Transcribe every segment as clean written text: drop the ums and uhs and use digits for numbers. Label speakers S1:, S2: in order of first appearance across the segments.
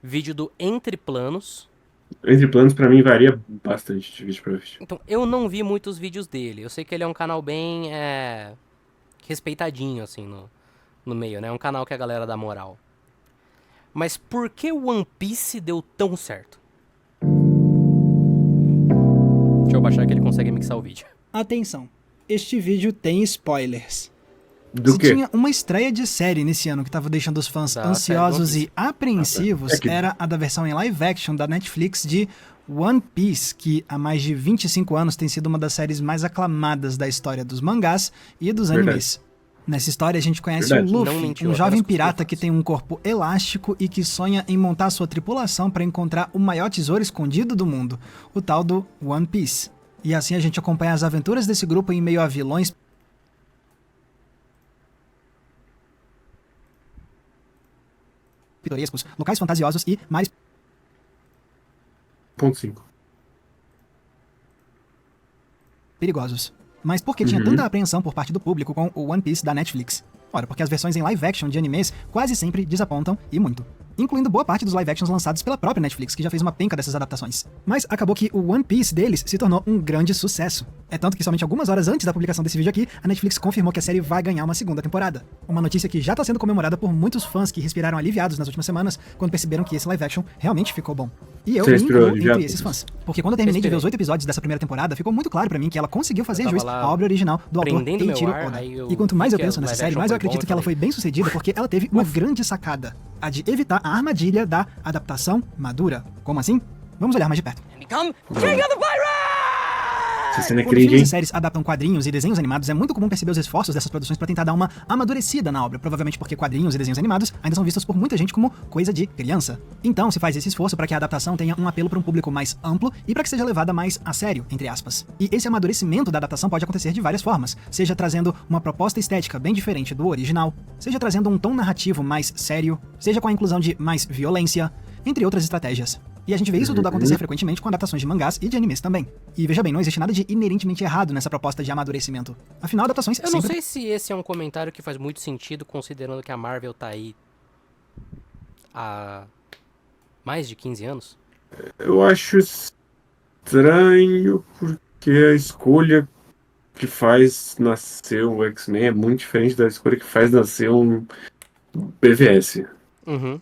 S1: vídeo do Entre Planos.
S2: Entre planos, pra mim, varia bastante de vídeo pra vídeo.
S1: Então, eu não vi muitos vídeos dele. Eu sei que ele é um canal bem respeitadinho, assim, no meio, né? É um canal que a galera dá moral. Mas por que o One Piece deu tão certo? Deixa eu baixar que ele consegue mixar o vídeo.
S3: Atenção, este vídeo tem spoilers.
S2: Do
S3: Se
S2: quê?
S3: tinha uma estreia de série nesse ano que estava deixando os fãs
S1: Da série do One
S3: ansiosos
S1: Piece.
S3: e apreensivos,
S2: É que
S3: era a da versão em live action da Netflix de One Piece, que há mais de 25 anos tem sido uma das séries mais aclamadas da história dos mangás e dos
S2: Verdade.
S3: animes. Nessa história a gente conhece
S2: Verdade.
S3: o
S1: Não
S3: Luffy,
S1: mentiu,
S3: um
S1: apenas
S3: jovem
S1: cuspiu
S3: pirata
S1: fãs.
S3: que tem um corpo elástico e que sonha em montar sua tripulação para encontrar o maior tesouro escondido do mundo, o tal do One Piece. E assim a gente acompanha as aventuras desse grupo em meio a vilões pitorescos, locais fantasiosos e mares
S2: Ponto 5.
S3: perigosos. Mas por que tinha tanta
S2: Uhum.
S3: apreensão por parte do público com o One Piece da Netflix? Ora, porque as versões em live action de animes quase sempre desapontam e muito. Incluindo boa parte dos live actions lançados pela própria Netflix, que já fez uma penca dessas adaptações. Mas acabou que o One Piece deles se tornou um grande sucesso. É tanto que somente algumas horas antes da publicação desse vídeo aqui, a Netflix confirmou que a série vai ganhar uma segunda temporada. Uma notícia que já tá sendo comemorada por muitos fãs que respiraram aliviados nas últimas semanas quando perceberam que esse live action realmente ficou bom. E eu
S2: Você
S3: me
S2: respirou
S3: incluo
S2: aliviado?
S3: entre esses fãs. Porque quando eu terminei de ver
S1: Respirei.
S3: os 8 episódios dessa primeira temporada, ficou muito claro pra mim que ela conseguiu fazer
S1: Eu tava
S3: jus
S1: lá
S3: à obra original do autor
S1: prendendo meu
S3: Eiichiro
S1: ar,
S3: Oda.
S1: aí eu
S3: E quanto mais
S1: vi
S3: eu
S1: que a
S3: penso nessa
S1: live
S3: série,
S1: action
S3: mais eu
S1: foi bom,
S3: acredito
S1: eu
S3: que ela
S1: falei,
S3: foi bem sucedida porque ela teve uma grande sacada, a de evitar a armadilha da adaptação madura. Como assim? Vamos olhar mais de perto.
S1: Become King of the
S2: Essa
S1: Pirates!
S2: cena é
S3: Quando
S2: cringe,
S3: filmes e
S2: hein?
S3: séries adaptam quadrinhos e desenhos animados, é muito comum perceber os esforços dessas produções para tentar dar uma amadurecida na obra, provavelmente porque quadrinhos e desenhos animados ainda são vistos por muita gente como coisa de criança. Então, se faz esse esforço para que a adaptação tenha um apelo para um público mais amplo e para que seja levada mais a sério, entre aspas. E esse amadurecimento da adaptação pode acontecer de várias formas, seja trazendo uma proposta estética bem diferente do original, seja trazendo um tom narrativo mais sério, seja com a inclusão de mais violência, entre outras estratégias. E a gente vê isso tudo acontecer frequentemente com adaptações de mangás e de animes também. E veja bem, não existe nada de inerentemente errado nessa proposta de amadurecimento. Afinal, adaptações
S1: Eu não
S3: sempre...
S1: sei se esse é um comentário que faz muito sentido, considerando que a Marvel tá aí há mais de 15 anos.
S2: Eu acho estranho porque a escolha que faz nascer o X-Men é muito diferente da escolha que faz nascer um BVS.
S1: Uhum.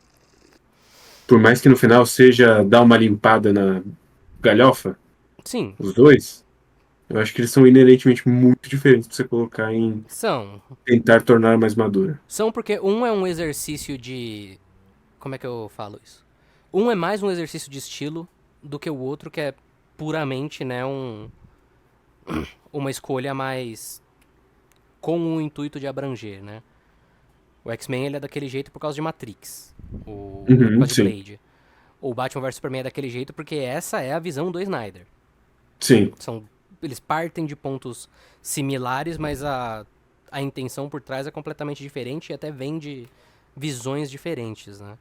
S2: Por mais que no final seja dar uma limpada na galhofa,
S1: Sim,
S2: os dois, eu acho que eles são inerentemente muito diferentes pra você colocar em
S1: são.
S2: tentar tornar mais madura.
S1: São porque um é um exercício de. Como é que eu falo isso? Um é mais um exercício de estilo do que o outro, que é puramente, né, uma escolha mais com o intuito de abranger, né? O X-Men ele é daquele jeito por causa de Matrix, por causa de
S2: Sim,
S1: Blade. O Batman vs Superman é daquele jeito porque essa é a visão do Snyder.
S2: sim.
S1: Eles partem de pontos similares, mas a intenção por trás é completamente diferente e até vem de visões diferentes, né?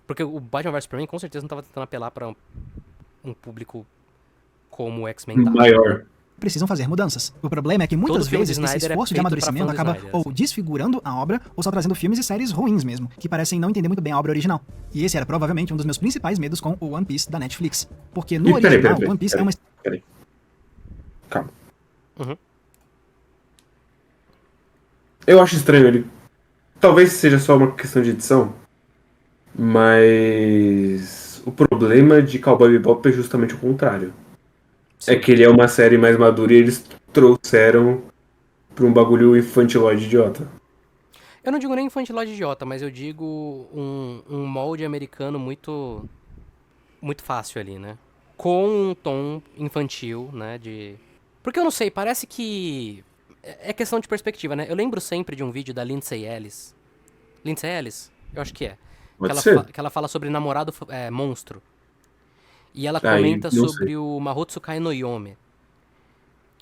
S1: Porque o Batman vs Superman com certeza não estava tentando apelar para um público como o X-Men tá.
S2: Maior.
S3: precisam fazer mudanças. O problema é que muitas
S1: Todo filme
S3: vezes
S1: de
S3: esse
S1: Snyder é
S3: esforço de
S1: feito pra
S3: amadurecimento
S1: fã do
S3: acaba
S1: Snyder,
S3: ou
S1: assim.
S3: desfigurando a obra ou só trazendo filmes e séries ruins mesmo, que parecem não entender muito bem a obra original. E esse era provavelmente um dos meus principais medos com o One Piece da Netflix. Porque no
S2: E peraí,
S3: original,
S2: peraí,
S3: One Piece é
S2: peraí,
S3: uma
S2: peraí. Calma.
S1: Uhum.
S2: Eu acho estranho ele. Talvez seja só uma questão de edição, mas o problema de Cowboy Bebop é justamente o contrário. É
S1: Sim.
S2: que ele é uma série mais madura e eles trouxeram pra um bagulho infantilóide idiota.
S1: Eu não digo nem infantilóide idiota, mas eu digo um molde americano muito muito fácil ali, né? Com um tom infantil, né? Porque eu não sei, parece que é questão de perspectiva, né? Eu lembro sempre de um vídeo da Lindsay Ellis. Lindsay Ellis? Eu acho que é.
S2: Pode ser.
S1: Que ela fala sobre namorado monstro. E ela
S2: Aí,
S1: comenta
S2: não sei.
S1: sobre o Mahotsukai no Yome.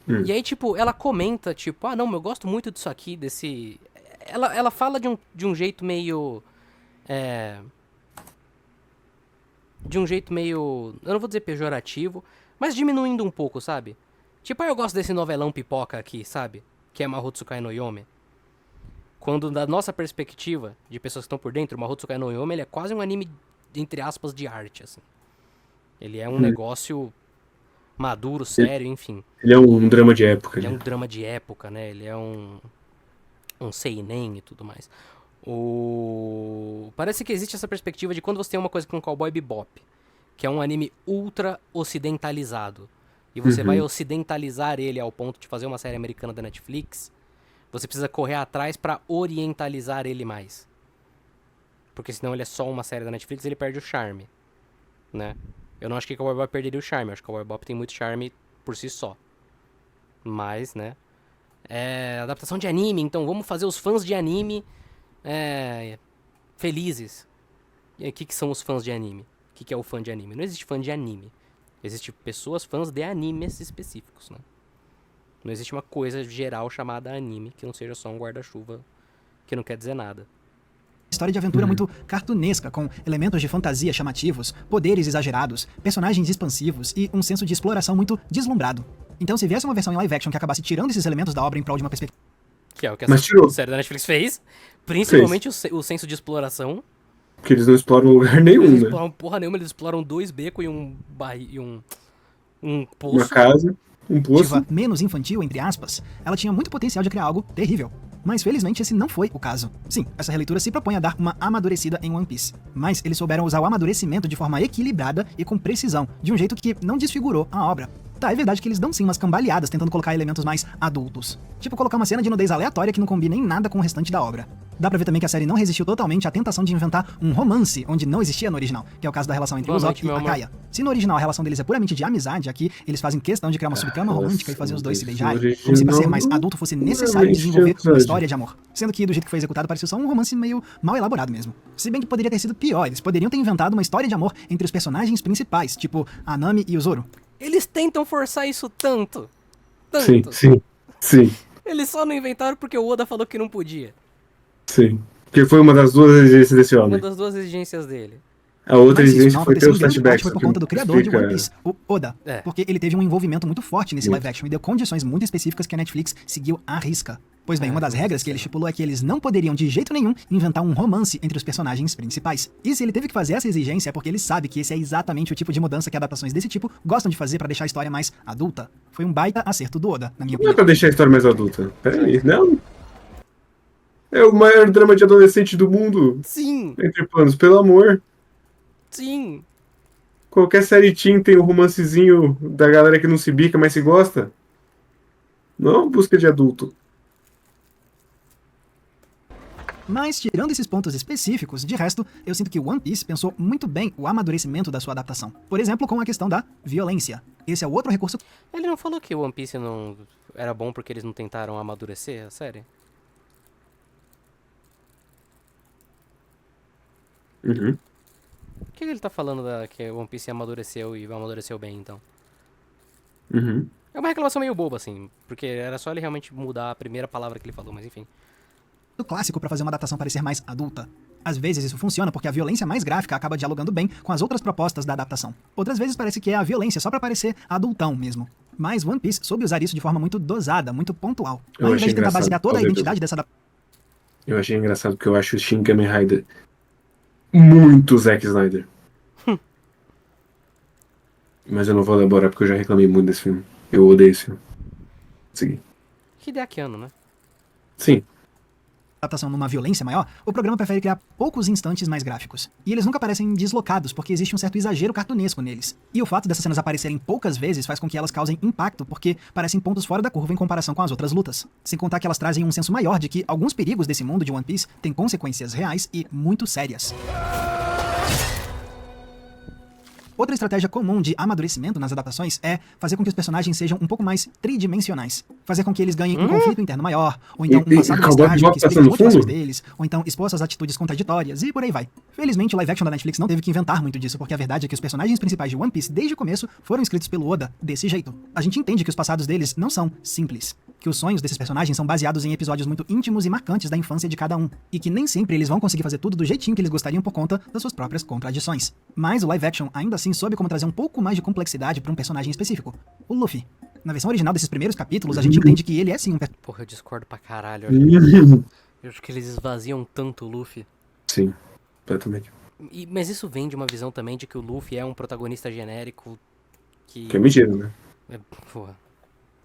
S2: Hum.
S1: E aí, tipo, ela comenta, tipo, ah, não, eu gosto muito disso aqui, desse... Ela fala de um jeito meio... É... De um jeito meio... Eu não vou dizer pejorativo, mas diminuindo um pouco, sabe? Tipo, ah, eu gosto desse novelão pipoca aqui, sabe? Que é Mahotsukai no Yome. Quando, da nossa perspectiva, de pessoas que estão por dentro, o Mahotsukai no Yome, ele é quase um anime entre aspas, de arte, assim. Ele é um negócio maduro, sério, enfim.
S2: Ele é um drama de época.
S1: Ele é
S2: né?
S1: um drama de época, né? Ele é um seinen e tudo mais. Parece que existe essa perspectiva de quando você tem uma coisa com Cowboy Bebop, que é um anime ultra ocidentalizado, e você vai ocidentalizar ele ao ponto de fazer uma série americana da Netflix, você precisa correr atrás pra orientalizar ele mais. Porque senão ele é só uma série da Netflix e ele perde o charme, né? Eu não acho que Cowboy Bebop perderia o charme, eu acho que Cowboy Bebop tem muito charme por si só. Mas, né? Adaptação de anime, então vamos fazer os fãs de anime felizes. E aí, o que são os fãs de anime? O que é o fã de anime? Não existe fã de anime. Existe pessoas fãs de animes específicos, né? Não existe uma coisa geral chamada anime que não seja só um guarda-chuva que não quer dizer nada.
S3: História de aventura muito cartunesca, com elementos de fantasia chamativos, poderes exagerados, personagens expansivos e um senso de exploração muito deslumbrado. Então, se viesse uma versão em live action que acabasse tirando esses elementos da obra em prol de uma perspectiva...
S1: Que é o que
S2: Mas tirou.
S1: série da Netflix fez. Principalmente o senso de exploração.
S2: Porque eles não exploram lugar nenhum,
S1: Eles não
S2: né?
S1: exploram porra nenhuma, eles exploram 2 becos e um poço.
S2: Uma casa, um poço.
S3: menos infantil, entre aspas, ela tinha muito potencial de criar algo terrível. Mas felizmente esse não foi o caso. Sim, essa releitura se propõe a dar uma amadurecida em One Piece. Mas eles souberam usar o amadurecimento de forma equilibrada e com precisão, de um jeito que não desfigurou a obra. Tá, é verdade que eles dão sim umas cambaleadas tentando colocar elementos mais adultos. Tipo colocar uma cena de nudez aleatória que não combina em nada com o restante da obra. Dá pra ver também que a série não resistiu totalmente à tentação de inventar um romance onde não existia no original, que é o caso da relação entre Usopp e Akaya. Se no original a relação deles é puramente de amizade, aqui eles fazem questão de criar uma subtrama romântica e fazer os dois se beijarem, como se pra ser mais adulto fosse necessário desenvolver uma história de amor. Sendo que do jeito que foi executado pareceu só um romance meio mal elaborado mesmo. Se bem que poderia ter sido pior, eles poderiam ter inventado uma história de amor entre os personagens principais, tipo a Nami e o Zoro.
S1: Eles tentam forçar isso tanto.
S2: Sim, sim, sim,
S1: Eles só não inventaram porque o Oda falou que não podia.
S2: sim. Porque foi uma das duas exigências desse
S1: Uma
S2: homem.
S1: das 2 exigências dele.
S2: A outra
S3: Mas isso
S2: exigência
S3: não
S2: foi ter
S3: aconteceu
S2: os
S3: em grande parte
S2: flashbacks.
S3: foi por conta do criador de One Piece, o Oda.
S1: É.
S3: Porque ele teve um envolvimento muito forte nesse live action e deu condições muito específicas que a Netflix seguiu à risca. Pois bem, uma das regras que ele estipulou é que eles não poderiam de jeito nenhum inventar um romance entre os personagens principais. E se ele teve que fazer essa exigência é porque ele sabe que esse é exatamente o tipo de mudança que adaptações desse tipo gostam de fazer pra deixar a história mais adulta. Foi um baita acerto do Oda, na minha
S2: Não é
S3: opinião.
S2: pra deixar a história mais adulta. Pera aí, não. É o maior drama de adolescente do mundo.
S1: Sim,
S2: Entre planos, pelo amor.
S1: sim.
S2: Qualquer série teen tem o romancezinho da galera que não se bica, mas se gosta. Não é busca de adulto.
S3: Mas, tirando esses pontos específicos, de resto, eu sinto que One Piece pensou muito bem o amadurecimento da sua adaptação. Por exemplo, com a questão da violência. Esse é o outro recurso
S1: Ele não falou que o One Piece não era bom porque eles não tentaram amadurecer a série?
S2: Uhum.
S1: O que ele tá falando que o One Piece amadureceu e amadureceu bem, então?
S2: Uhum.
S1: É uma reclamação meio boba, assim, porque era só ele realmente mudar a primeira palavra que ele falou, mas enfim.
S3: clássico pra fazer uma adaptação parecer mais adulta. Às vezes isso funciona porque a violência mais gráfica acaba dialogando bem com as outras propostas da adaptação. Outras vezes parece que é a violência só pra parecer adultão mesmo. Mas One Piece soube usar isso de forma muito dosada, muito pontual.
S2: Eu
S3: Ao
S2: achei
S3: invés de tentar
S2: engraçado.
S3: basear toda a
S2: Olha,
S3: identidade dessa adaptação
S2: Eu achei engraçado porque eu acho o Shin Kamen Rider muito Zack Snyder. Mas eu não vou elaborar porque eu já reclamei muito desse filme. Eu odeio esse filme. Segui.
S1: Hideakiano, né?
S2: Sim.
S3: numa violência maior, o programa prefere criar poucos instantes mais gráficos. E eles nunca parecem deslocados, porque existe um certo exagero cartunesco neles. E o fato dessas cenas aparecerem poucas vezes faz com que elas causem impacto, porque parecem pontos fora da curva em comparação com as outras lutas. Sem contar que elas trazem um senso maior de que alguns perigos desse mundo de One Piece têm consequências reais e muito sérias. Outra estratégia comum de amadurecimento nas adaptações é fazer com que os personagens sejam um pouco mais tridimensionais. Fazer com que eles ganhem um conflito interno maior, ou então um passado mais trágico que explique as motivações deles, ou então expor suas atitudes contraditórias, e por aí vai. Felizmente, o live action da Netflix não teve que inventar muito disso, porque a verdade é que os personagens principais de One Piece, desde o começo, foram escritos pelo Oda desse jeito. A gente entende que os passados deles não são simples, que os sonhos desses personagens são baseados em episódios muito íntimos e marcantes da infância de cada um, e que nem sempre eles vão conseguir fazer tudo do jeitinho que eles gostariam por conta das suas próprias contradições. Mas o live action ainda assim soube como trazer um pouco mais de complexidade para um personagem específico, o Luffy. Na versão original desses primeiros capítulos, a gente entende que ele é sim um
S1: Porra, eu discordo pra caralho. Eu acho que eles esvaziam tanto o Luffy.
S2: Sim, completamente.
S1: Mas isso vem de uma visão também de que o Luffy é um protagonista genérico que...
S2: Que é mentira, né?
S1: Porra.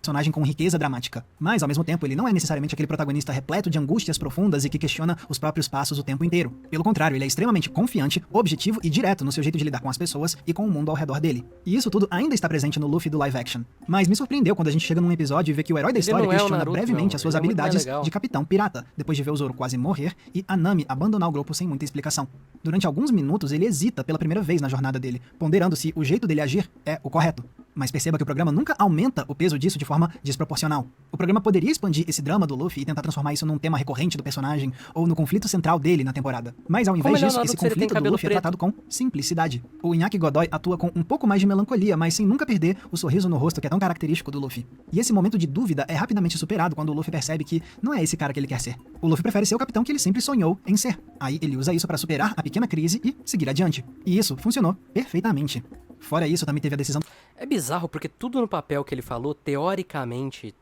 S3: Personagem com riqueza dramática. Mas, ao mesmo tempo, ele não é necessariamente aquele protagonista repleto de angústias profundas e que questiona os próprios passos o tempo inteiro. Pelo contrário, ele é extremamente confiante, objetivo e direto no seu jeito de lidar com as pessoas e com o mundo ao redor dele. E isso tudo ainda está presente no Luffy do live action. Mas me surpreendeu quando a gente chega num episódio e vê que o herói da história
S1: não é o
S3: questiona
S1: Naruto,
S3: brevemente
S1: não.
S3: as suas
S1: Ele é muito mais
S3: habilidades
S1: legal.
S3: de capitão pirata, depois de ver o Zoro quase morrer e a Nami abandonar o grupo sem muita explicação. Durante alguns minutos, ele hesita pela primeira vez na jornada dele, ponderando se o jeito dele agir é o correto. Mas perceba que o programa nunca aumenta o peso disso de forma desproporcional. O programa poderia expandir esse drama do Luffy e tentar transformar isso num tema recorrente do personagem ou no conflito central dele na temporada. Mas ao invés
S1: Como ele é o
S3: disso,
S1: Naruto
S3: esse
S1: se ele tem
S3: conflito do
S1: cabelo
S3: Luffy é
S1: preto?
S3: tratado com simplicidade. O Inaki Godoy atua com um pouco mais de melancolia, mas sem nunca perder o sorriso no rosto que é tão característico do Luffy. E esse momento de dúvida é rapidamente superado quando o Luffy percebe que não é esse cara que ele quer ser. O Luffy prefere ser o capitão que ele sempre sonhou em ser. Aí ele usa isso para superar a pequena crise e seguir adiante. E isso funcionou perfeitamente. Fora isso, também teve a decisão
S1: É bizarro porque tudo no papel que ele falou, teoricamente,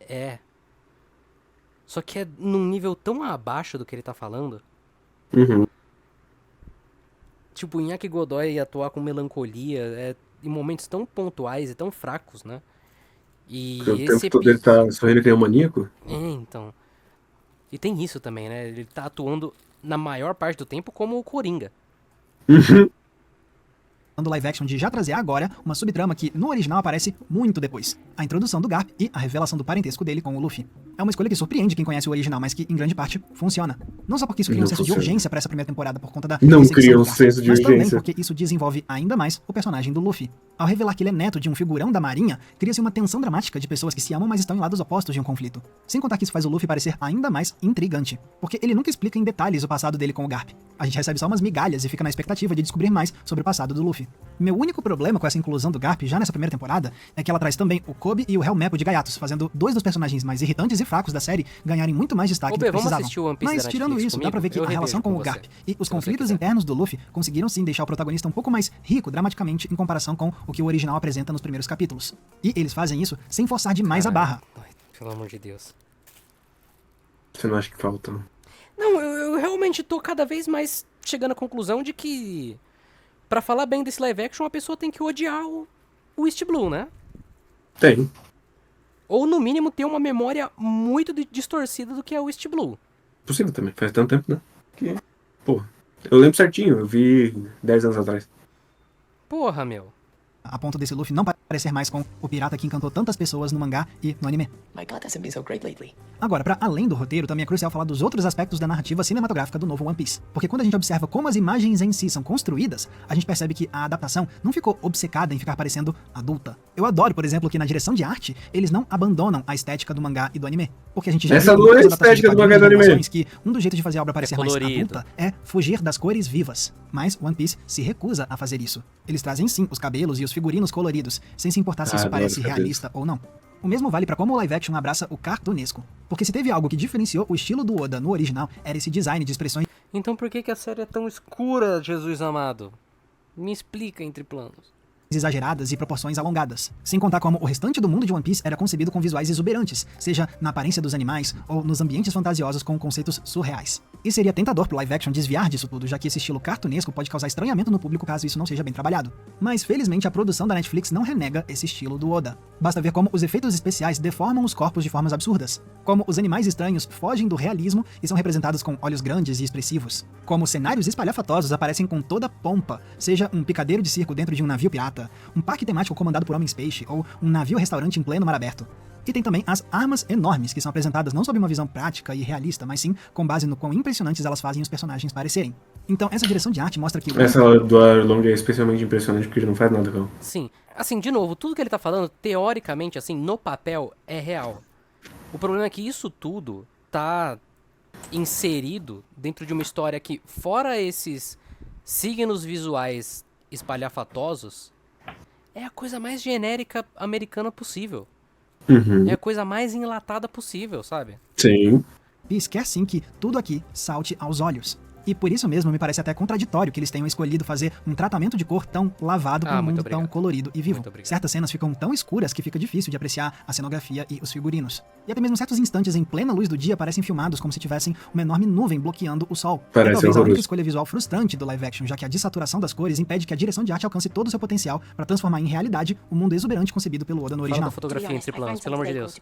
S1: é. Só que é num nível tão abaixo do que ele tá falando.
S2: Uhum.
S1: Tipo, o Inaki Godoy atuar com melancolia em momentos tão pontuais e tão fracos, né? E
S2: Porque o
S1: esse
S2: tempo todo ele tá sorrindo que nem um maníaco.
S1: então. E tem isso também, né? Ele tá atuando na maior parte do tempo como o Coringa.
S3: do live action de já trazer agora uma subtrama que no original aparece muito depois. A introdução do Garp e a revelação do parentesco dele com o Luffy. É uma escolha que surpreende quem conhece o original, mas que em grande parte funciona. Não só porque isso cria um
S2: Não
S3: senso de
S2: funciona.
S3: urgência pra essa primeira temporada por conta da
S2: Não
S3: perseguição
S2: cria
S3: do
S2: um
S3: Garp,
S2: senso de
S3: mas também
S2: urgência.
S3: porque isso desenvolve ainda mais o personagem do Luffy. Ao revelar que ele é neto de um figurão da marinha, cria-se uma tensão dramática de pessoas que se amam, mas estão em lados opostos de um conflito. Sem contar que isso faz o Luffy parecer ainda mais intrigante, porque ele nunca explica em detalhes o passado dele com o Garp. A gente recebe só umas migalhas e fica na expectativa de descobrir mais sobre o passado do Luffy. Meu único problema com essa inclusão do Garp já nessa primeira temporada é que ela traz também o Kobe e o Helmepo de Gaiatos, fazendo dois dos personagens mais irritantes e fracos da série ganharem muito mais destaque
S1: Ô,
S3: do
S1: Bê,
S3: que
S1: vamos
S3: precisavam.
S1: assistir o One Piece
S3: Mas
S1: da
S3: tirando
S1: Netflix
S3: isso, dá
S1: comigo?
S3: pra ver que
S1: Eu
S3: a relação
S1: revejo
S3: com
S1: com
S3: o Garp
S1: você,
S3: e os
S1: se você
S3: conflitos
S1: quiser.
S3: internos do Luffy conseguiram sim deixar o protagonista um pouco mais rico dramaticamente em comparação com o que o original apresenta nos primeiros capítulos. E eles fazem isso sem forçar demais a barra.
S1: Ai, pelo amor de Deus.
S2: Você não acha que falta?
S1: Não, eu realmente tô cada vez mais chegando à conclusão de que, pra falar bem desse live action, a pessoa tem que odiar o East Blue, né?
S2: Tem.
S1: Ou, no mínimo, ter uma memória muito distorcida do que é o East Blue.
S2: Possível também. Faz tanto tempo, né? Que, pô. Eu lembro certinho. Eu vi 10 anos atrás.
S1: Porra, meu.
S3: A ponto desse Luffy não parecer mais com o pirata que encantou tantas pessoas no mangá e no anime.
S4: My God hasn't been so great lately.
S3: Agora, pra além do roteiro, também é crucial falar dos outros aspectos da narrativa cinematográfica do novo One Piece. Porque quando a gente observa como as imagens em si são construídas, a gente percebe que a adaptação não ficou obcecada em ficar parecendo adulta. Eu adoro, por exemplo, que na direção de arte, eles não abandonam a estética do mangá e do anime. Porque a gente já
S2: Essa
S3: viu em
S2: não é a
S3: muitas adaptações de
S2: estética do mangá e do
S3: quadrinhos e
S2: anime.
S3: animações que um dos jeitos de fazer a obra parecer mais
S1: colorido.
S3: adulta é fugir das cores vivas. Mas One Piece se recusa a fazer isso. Eles trazem sim os cabelos e os figurinos coloridos, sem se importar se isso
S2: Adoro
S3: parece
S2: cabelos.
S3: realista ou não. O mesmo vale pra como o live action abraça o cartunesco. Porque se teve algo que diferenciou o estilo do Oda no original, era esse design de expressões
S1: Então por que a série é tão escura, Jesus amado? Me explica entre planos.
S3: exageradas e proporções alongadas. Sem contar como o restante do mundo de One Piece era concebido com visuais exuberantes, seja na aparência dos animais ou nos ambientes fantasiosos com conceitos surreais. E seria tentador pro live action desviar disso tudo, já que esse estilo cartunesco pode causar estranhamento no público caso isso não seja bem trabalhado. Mas felizmente a produção da Netflix não renega esse estilo do Oda. Basta ver como os efeitos especiais deformam os corpos de formas absurdas, como os animais estranhos fogem do realismo e são representados com olhos grandes e expressivos, como cenários espalhafatosos aparecem com toda pompa, seja um picadeiro de circo dentro de um navio pirata, um parque temático comandado por homens peixe ou um navio-restaurante em pleno mar aberto. E tem também as armas enormes, que são apresentadas não sob uma visão prática e realista, mas sim com base no quão impressionantes elas fazem os personagens parecerem. Então essa direção de arte mostra que o
S2: Essa do Arlong é especialmente impressionante porque ele não faz nada com ela.
S1: Sim, assim, de novo, tudo que ele tá falando, teoricamente, assim, no papel, é real. O problema é que isso tudo tá inserido dentro de uma história que, fora esses signos visuais espalhafatosos, é a coisa mais genérica americana possível.
S2: Uhum.
S1: É a coisa mais enlatada possível, sabe?
S2: Sim.
S3: Piece quer sim que tudo aqui salte aos olhos. E por isso mesmo me parece até contraditório que eles tenham escolhido fazer um tratamento de cor tão lavado para um
S1: muito
S3: mundo tão
S1: obrigado.
S3: colorido e vivo.
S1: Muito obrigado.
S3: Certas cenas ficam tão escuras que fica difícil de apreciar a cenografia e os figurinos. E até mesmo certos instantes em plena luz do dia parecem filmados como se tivessem uma enorme nuvem bloqueando o sol.
S2: Parece
S3: E talvez a única
S2: horroroso.
S3: escolha visual frustrante do live action, já que a dessaturação das cores impede que a direção de arte alcance todo o seu potencial para transformar em realidade o mundo exuberante concebido pelo Oda no
S1: Fala
S3: original.
S1: da fotografia entre planos, pelo amor de Deus.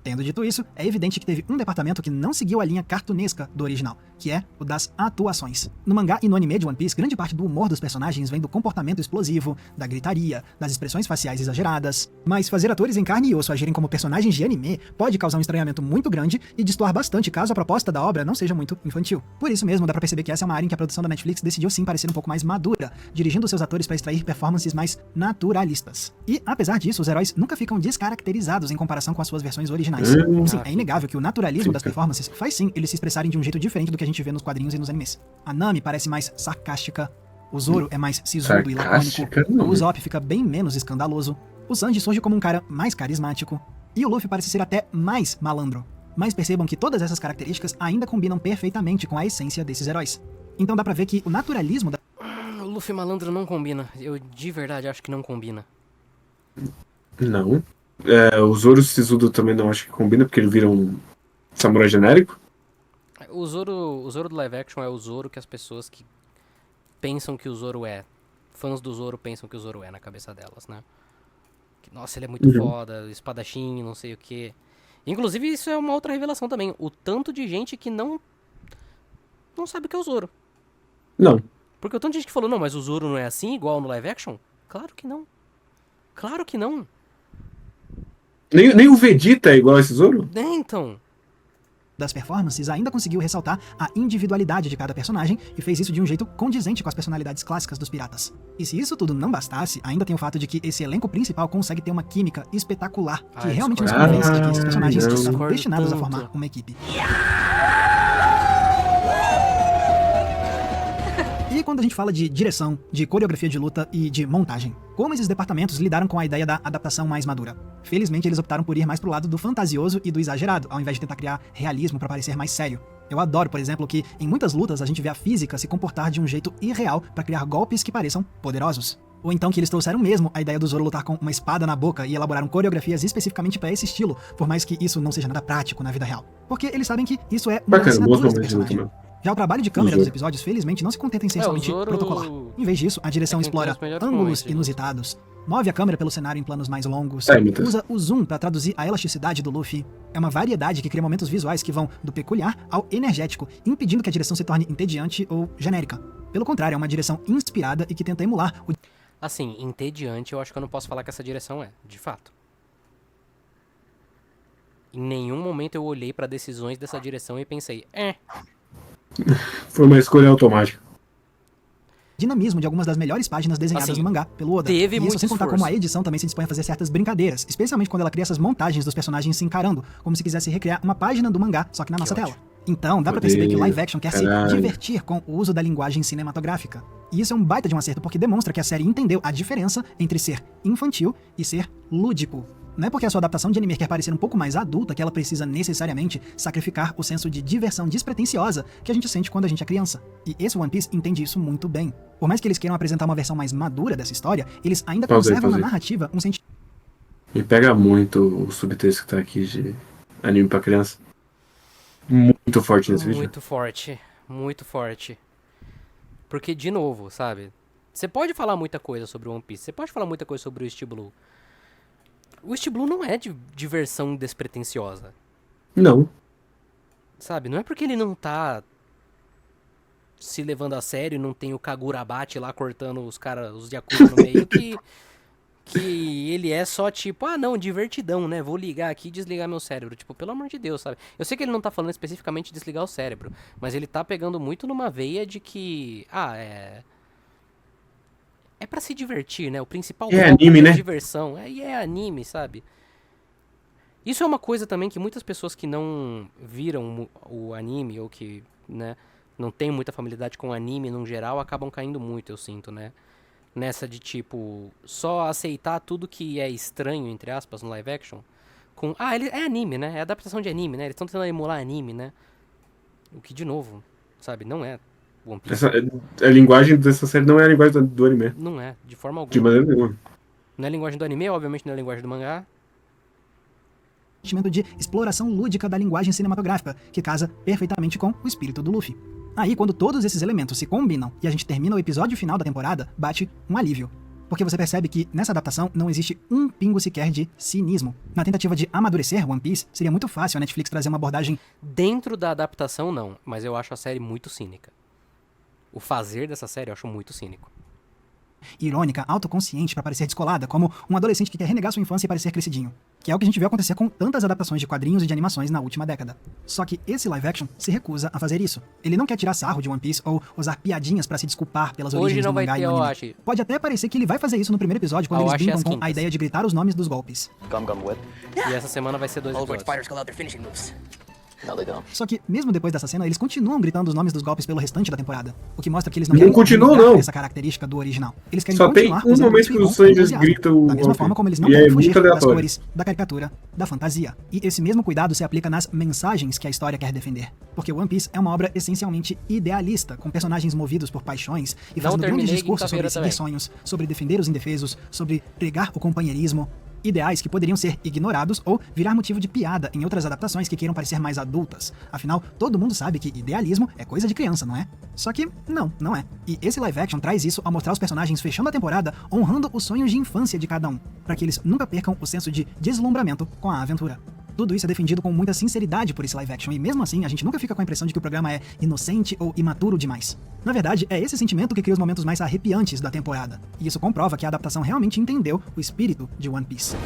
S3: Tendo dito isso, é evidente que teve um departamento que não seguiu a linha cartunesca do original, que é o das atuações. No mangá e no anime de One Piece, grande parte do humor dos personagens vem do comportamento explosivo, da gritaria, das expressões faciais exageradas. Mas fazer atores em carne e osso agirem como personagens de anime pode causar um estranhamento muito grande e destoar bastante caso a proposta da obra não seja muito infantil. Por isso mesmo, dá pra perceber que essa é uma área em que a produção da Netflix decidiu sim parecer um pouco mais madura, dirigindo seus atores para extrair performances mais naturalistas. E, apesar disso, os heróis nunca ficam descaracterizados em comparação com as suas versões originais. Sim, é inegável que o naturalismo das performances faz sim eles se expressarem de um jeito diferente do que a gente vê nos quadrinhos e nos animes. A Nami parece mais sarcástica, o Zoro é mais sisudo e lacônico,
S2: Sarcástica, não.
S3: o Usopp fica bem menos escandaloso, o Sanji surge como um cara mais carismático, e o Luffy parece ser até mais malandro. Mas percebam que todas essas características ainda combinam perfeitamente com a essência desses heróis. Então dá pra ver que o naturalismo da
S1: O Luffy malandro não combina. Eu de verdade acho que não combina.
S2: Não. O Zoro Sisudo também não acho que combina, porque ele vira um samurai genérico.
S1: O Zoro do live action é o Zoro que as pessoas que pensam que o Zoro é. Fãs do Zoro pensam que o Zoro é na cabeça delas, né? Que, nossa, ele é muito foda, espadachim, não sei o quê. Inclusive, isso é uma outra revelação também. O tanto de gente que não sabe o que é o Zoro.
S2: Não.
S1: Porque o tanto de gente que falou, não, mas o Zoro não é assim, igual no live action? Claro que não. Claro que não.
S2: Nem o Vegeta é igual a esse Zoro?
S1: É, então.
S3: das performances ainda conseguiu ressaltar a individualidade de cada personagem e fez isso de um jeito condizente com as personalidades clássicas dos piratas. E se isso tudo não bastasse, ainda tem o fato de que esse elenco principal consegue ter uma química espetacular, que realmente nos
S1: discordo.
S3: convence de que esses personagens
S2: não.
S3: estavam
S1: Discordo
S3: destinados a
S1: tanto.
S3: formar uma equipe. E quando a gente fala de direção, de coreografia de luta e de montagem, como esses departamentos lidaram com a ideia da adaptação mais madura? Felizmente eles optaram por ir mais pro lado do fantasioso e do exagerado, ao invés de tentar criar realismo pra parecer mais sério. Eu adoro, por exemplo, que em muitas lutas a gente vê a física se comportar de um jeito irreal pra criar golpes que pareçam poderosos. Ou então que eles trouxeram mesmo a ideia do Zoro lutar com uma espada na boca e elaboraram coreografias especificamente pra esse estilo, por mais que isso não seja nada prático na vida real. Porque eles sabem que isso é uma das
S2: Bacana, bons
S3: assinaturas do
S2: momentos de luta
S3: personagem.
S2: mesmo.
S3: Já o trabalho de câmera
S2: Zoro.
S3: dos episódios, felizmente, não se contenta em ser
S1: É, o
S3: somente
S1: Zoro-
S3: protocolar. Em vez disso, a direção
S1: É quem tem
S3: explora
S1: os melhores
S3: ângulos
S1: momentos de luta.
S3: inusitados, move a câmera pelo cenário em planos mais longos,
S2: Matheus.
S3: usa o zoom pra traduzir a elasticidade do Luffy. É uma variedade que cria momentos visuais que vão do peculiar ao energético, impedindo que a direção se torne entediante ou genérica. Pelo contrário, é uma direção inspirada e que tenta emular o
S1: Assim, entediante, eu acho que eu não posso falar que essa direção é, de fato. Em nenhum momento eu olhei pra decisões dessa direção e pensei,
S2: Foi uma escolha automática.
S3: dinamismo de algumas das melhores páginas desenhadas
S1: Assim,
S3: no mangá pelo Oda.
S1: teve
S3: E
S1: muito
S3: isso sem contar
S1: esforço.
S3: como a edição também se dispõe a fazer certas brincadeiras, especialmente quando ela cria essas montagens dos personagens se encarando, como se quisesse recriar uma página do mangá, só que na nossa
S1: ótimo.
S3: tela. Então, dá pra perceber que o live action quer
S2: Caralho.
S3: se divertir com o uso da linguagem cinematográfica. E isso é um baita de um acerto porque demonstra que a série entendeu a diferença entre ser infantil e ser lúdico. Não é porque a sua adaptação de anime quer parecer um pouco mais adulta que ela precisa necessariamente sacrificar o senso de diversão despretensiosa que a gente sente quando a gente é criança. E esse One Piece entende isso muito bem. Por mais que eles queiram apresentar uma versão mais madura dessa história, eles ainda
S2: Pausa aí,
S3: conservam
S2: pausa
S3: na
S2: aí.
S3: narrativa um sentido
S2: Me pega muito o subtexto que tá aqui de anime pra criança. Muito forte nesse vídeo.
S1: muito forte, muito forte. Porque, de novo, sabe? Você pode falar muita coisa sobre o One Piece, você pode falar muita coisa sobre o East Blue. O East Blue não é de diversão despretensiosa,
S2: Não.
S1: sabe? Não é porque ele não tá se levando a sério, não tem o Kagurabate lá cortando os caras, os Yakuza no meio, que ele é só tipo, ah não, divertidão, né? Vou ligar aqui e desligar meu cérebro. Tipo, pelo amor de Deus, sabe? Eu sei que ele não tá falando especificamente de desligar o cérebro, mas ele tá pegando muito numa veia de que, é pra se divertir, né? O principal
S2: É
S1: foco
S2: anime,
S1: é
S2: né?
S1: diversão. E é anime, sabe? Isso é uma coisa também que muitas pessoas que não viram o anime ou que, né, não tem muita familiaridade com o anime no geral acabam caindo muito, eu sinto, né? Nessa de tipo, só aceitar tudo que é estranho, entre aspas, no live action. Ele é anime, né? É adaptação de anime, né? Eles estão tentando emular anime, né? O que, de novo, sabe? Não é One Piece.
S2: A linguagem dessa série não é a linguagem do anime.
S1: Não é, de forma
S2: De
S1: alguma.
S2: maneira nenhuma.
S1: Não é a linguagem do anime, obviamente não é a linguagem do mangá.
S3: Sentimento de exploração lúdica da linguagem cinematográfica, que casa perfeitamente com o espírito do Luffy. Aí, quando todos esses elementos se combinam e a gente termina o episódio final da temporada, bate um alívio. Porque você percebe que, nessa adaptação, não existe um pingo sequer de cinismo. Na tentativa de amadurecer One Piece, seria muito fácil a Netflix trazer uma abordagem
S1: Dentro da adaptação, não. Mas eu acho a série muito cínica. O fazer dessa série eu acho muito cínico.
S3: irônica, autoconsciente pra parecer descolada, como um adolescente que quer renegar sua infância e parecer crescidinho. Que é o que a gente viu acontecer com tantas adaptações de quadrinhos e de animações na última década. Só que esse live action se recusa a fazer isso. Ele não quer tirar sarro de One Piece ou usar piadinhas pra se desculpar pelas
S1: Hoje
S3: origens
S1: não
S3: do
S1: vai
S3: mangá
S1: ter
S3: e do anime.
S1: Awashi.
S3: Pode até parecer que ele vai fazer isso no primeiro episódio quando eles
S1: Awashi
S3: brincam
S1: às
S3: com a
S1: quintas.
S3: ideia de gritar os nomes dos golpes.
S4: Gum Gum Whip.
S1: E essa semana vai ser 2
S4: All of our
S1: episódios.
S4: fighters call out their finishing moves. No, they don't.
S3: Só que, mesmo depois dessa cena, eles continuam gritando os nomes dos golpes pelo restante da temporada. O que mostra que eles não
S2: Não
S3: querem
S2: continuam,
S3: renegar
S2: não.
S3: essa característica do original. Eles querem
S2: Só tem
S3: continuar
S2: um
S3: usando
S2: momento
S3: isso
S2: que
S3: e
S2: os
S3: com
S2: Sanjis
S3: entusiasmo,
S2: gritam o
S3: da mesma
S2: golpe.
S3: forma como eles não
S2: E é
S3: querem
S2: muito
S3: fugir das
S2: aleatório.
S3: cores da caricatura, da fantasia. E esse mesmo cuidado se aplica nas mensagens que a história quer defender. Porque One Piece é uma obra essencialmente idealista, com personagens movidos por paixões e
S1: Não
S3: fazendo grandes
S1: terminei
S3: discursos sobre
S1: quinta-feira
S3: seguir
S1: também.
S3: sonhos, sobre defender os indefesos, sobre pregar o companheirismo. Ideais que poderiam ser ignorados ou virar motivo de piada em outras adaptações que queiram parecer mais adultas. Afinal, todo mundo sabe que idealismo é coisa de criança, não é? Só que, não é. E esse live action traz isso ao mostrar os personagens fechando a temporada, honrando os sonhos de infância de cada um, para que eles nunca percam o senso de deslumbramento com a aventura. Tudo isso é defendido com muita sinceridade por esse live action, e mesmo assim a gente nunca fica com a impressão de que o programa é inocente ou imaturo demais. Na verdade, é esse sentimento que cria os momentos mais arrepiantes da temporada, e isso comprova que a adaptação realmente entendeu o espírito de One Piece.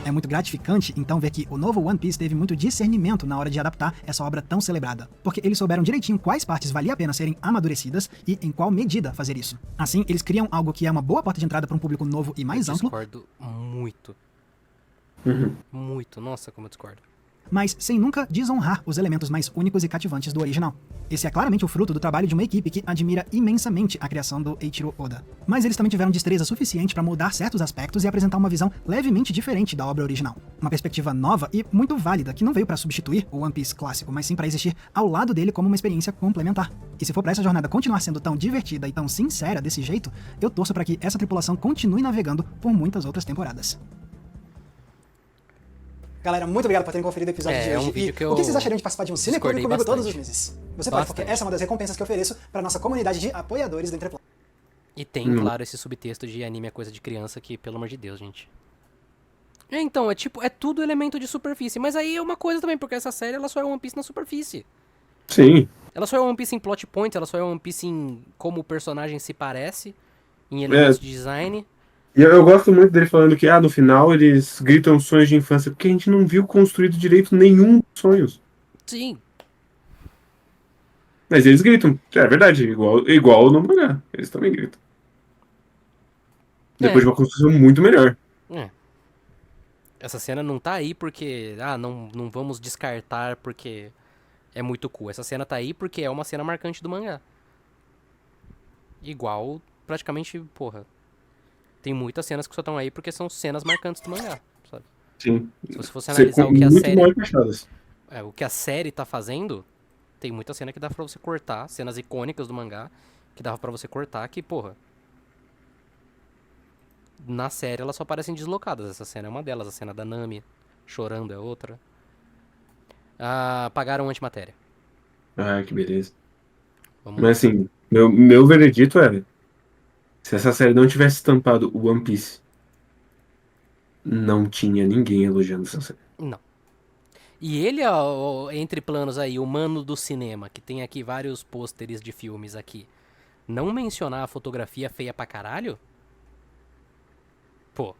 S3: É muito gratificante, então, ver que o novo One Piece teve muito discernimento na hora de adaptar essa obra tão celebrada, porque eles souberam direitinho quais partes valia a pena serem amadurecidas e em qual medida fazer isso. Assim, eles criam algo que é uma boa porta de entrada para um público novo e mais
S1: Eu
S3: amplo,
S1: discordo muito. Muito. Nossa, como eu discordo.
S3: mas sem nunca desonrar os elementos mais únicos e cativantes do original. Esse é claramente o fruto do trabalho de uma equipe que admira imensamente a criação do Eiichiro Oda. Mas eles também tiveram destreza suficiente para moldar certos aspectos e apresentar uma visão levemente diferente da obra original. Uma perspectiva nova e muito válida, que não veio para substituir o One Piece clássico, mas sim para existir ao lado dele como uma experiência complementar. E se for para essa jornada continuar sendo tão divertida e tão sincera desse jeito, eu torço para que essa tripulação continue navegando por muitas outras temporadas. Galera, muito obrigado por terem conferido o episódio
S1: É,
S3: de
S1: é
S3: hoje.
S1: um vídeo
S3: E
S1: que
S3: o
S1: eu
S3: que vocês achariam de participar de um Cineclube
S1: discordei
S3: comigo todos
S1: bastante.
S3: os meses? Você pode, porque essa é uma das recompensas que eu ofereço para nossa comunidade de apoiadores do Entreplano.
S1: E tem, claro, esse subtexto de anime é coisa de criança que, pelo amor de Deus, gente. Então, é tipo, é tudo elemento de superfície. Mas aí é uma coisa também, porque essa série ela só é One Piece na superfície.
S2: Sim.
S1: Ela só é One Piece em plot points, ela só é One Piece em como o personagem se parece, em elementos de design.
S2: E eu gosto muito dele falando que, no final eles gritam sonhos de infância, porque a gente não viu construído direito nenhum dos sonhos.
S1: Sim,
S2: Mas eles gritam. É verdade, igual no mangá. Eles também gritam. Depois de uma construção muito melhor.
S1: é. Essa cena não tá aí porque, não vamos descartar porque é muito cool. Essa cena tá aí porque é uma cena marcante do mangá. Igual, praticamente, porra. Tem muitas cenas que só estão aí porque são cenas marcantes do mangá, sabe?
S2: Sim.
S1: Se você fosse analisar o que a
S2: muito
S1: série...
S2: mal encaixadas.
S1: o que a série tá fazendo, tem muita cena que dá pra você cortar, cenas icônicas do mangá, que dava pra você cortar, que, porra... Na série elas só parecem deslocadas, essa cena é uma delas, a cena da Nami chorando é outra. Apagaram antimatéria.
S2: Que beleza.
S1: Vamos
S2: Mas assim, meu veredito era: se essa série não tivesse estampado o One Piece, não tinha ninguém elogiando essa série.
S1: Não. E ele, entre planos aí, o mano do cinema, que tem aqui vários pôsteres de filmes aqui, não mencionar a fotografia feia pra caralho? Pô,